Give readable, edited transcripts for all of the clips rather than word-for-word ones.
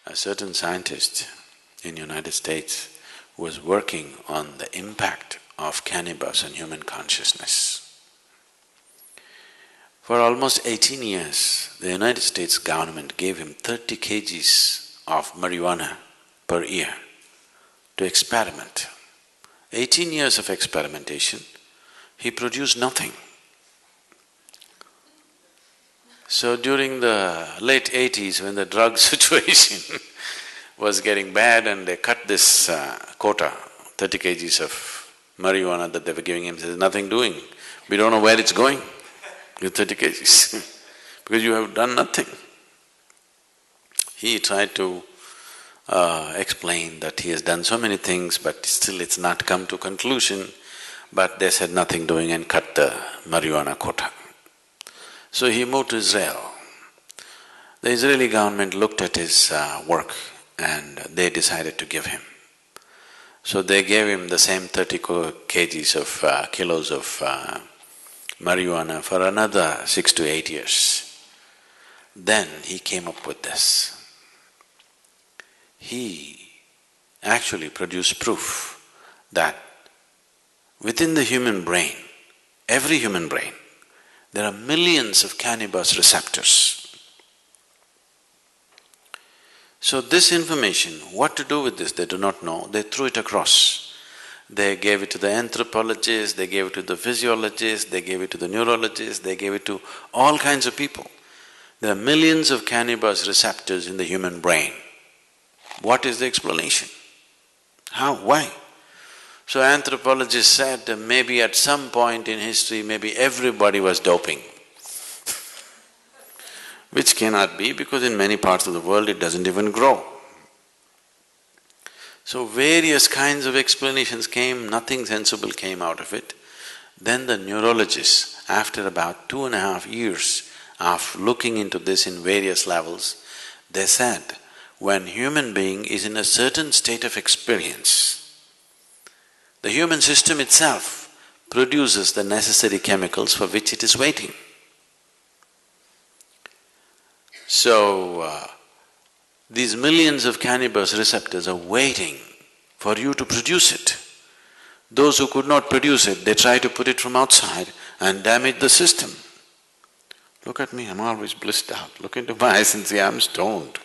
a certain scientist in United States was working on the impact of cannabis on human consciousness. For almost 18 years, the United States government gave him 30 kgs of marijuana per year to experiment. 18 years of experimentation, he produced nothing. So during the late 80s, when the drug situation was getting bad and they cut this quota, 30 kgs of marijuana that they were giving him, there's nothing doing. We don't know where it's going with 30 kgs because you have done nothing. He tried to explain that he has done so many things but still it's not come to conclusion, but they said nothing doing and cut the marijuana quota. So he moved to Israel. The Israeli government looked at his work and they decided to give him. So they gave him the same 30 kgs of kilos of marijuana for another 6 to 8 years. Then he came up with this. He actually produced proof that within the human brain, every human brain, there are millions of cannabis receptors. So this information, what to do with this, they do not know, they threw it across. They gave it to the anthropologists, they gave it to the physiologists, they gave it to the neurologists, they gave it to all kinds of people. There are millions of cannabis receptors in the human brain. What is the explanation? How? Why? So anthropologists said that maybe at some point in history, maybe everybody was doping, which cannot be because in many parts of the world it doesn't even grow. So various kinds of explanations came, nothing sensible came out of it. Then the neurologists, after about 2.5 years of looking into this in various levels, they said, when human being is in a certain state of experience, the human system itself produces the necessary chemicals for which it is waiting. So, these millions of cannabis receptors are waiting for you to produce it. Those who could not produce it, they try to put it from outside and damage the system. Look at me, I'm always blissed out. Look into my eyes and say, I'm stoned.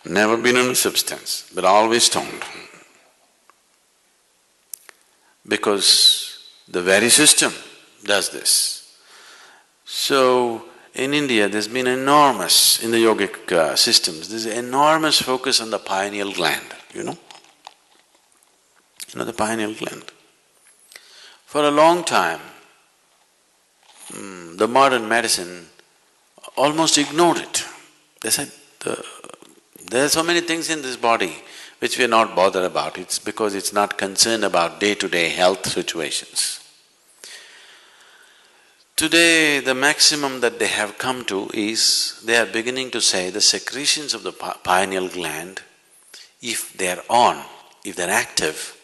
Never been on a substance, but always stoned. Because the very system does this. So, in India there's been enormous, in the yogic systems, there's enormous focus on the pineal gland, you know? You know the pineal gland? For a long time, the modern medicine almost ignored it. They said, there are so many things in this body which we are not bothered about, it's because it's not concerned about day-to-day health situations. Today, the maximum that they have come to is, they are beginning to say the secretions of the pineal gland, if they are on, if they are active,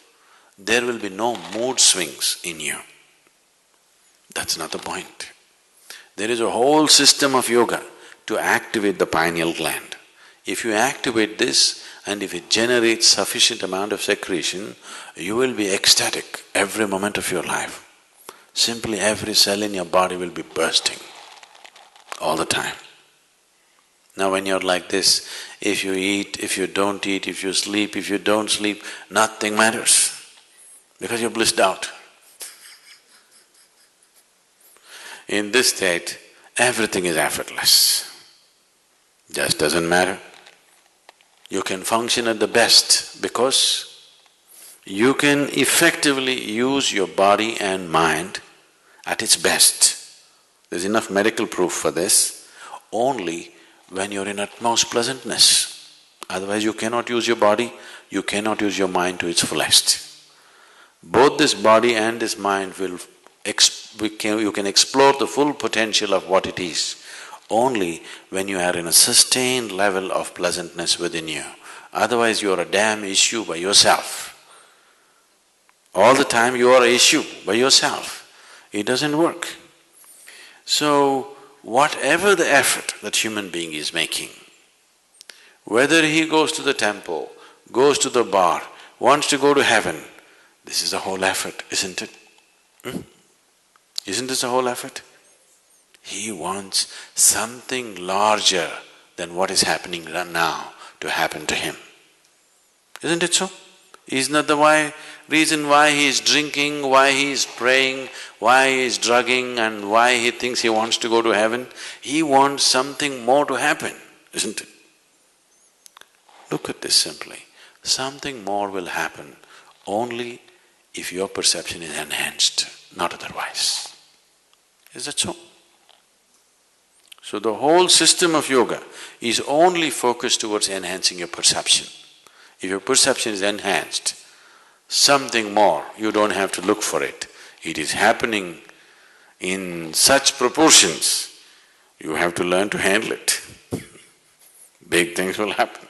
there will be no mood swings in you. That's not the point. There is a whole system of yoga to activate the pineal gland. If you activate this and if it generates sufficient amount of secretion, you will be ecstatic every moment of your life. Simply every cell in your body will be bursting all the time. Now when you're like this, if you eat, if you don't eat, if you sleep, if you don't sleep, nothing matters because you're blissed out. In this state, everything is effortless. Just doesn't matter. You can function at the best because you can effectively use your body and mind at its best. There's enough medical proof for this, only when you're in utmost pleasantness. Otherwise you cannot use your body, you cannot use your mind to its fullest. Both this body and this mind will you can explore the full potential of what it is only when you are in a sustained level of pleasantness within you. Otherwise you are a damn issue by yourself. All the time you are an issue by yourself. It doesn't work. So, whatever the effort that human being is making, Whether he goes to the temple, goes to the bar, wants to go to heaven, this is the whole effort, isn't it? Isn't this the whole effort? He wants something larger than what is happening now to happen to him. Isn't it so? Isn't that the reason why he is drinking, why he is praying, why he is drugging and why he thinks he wants to go to heaven? He wants something more to happen, isn't it? Look at this simply. Something more will happen only if your perception is enhanced, not otherwise. Is that so? So the whole system of yoga is only focused towards enhancing your perception. If your perception is enhanced, something more, you don't have to look for it. It is happening in such proportions, you have to learn to handle it. Big things will happen.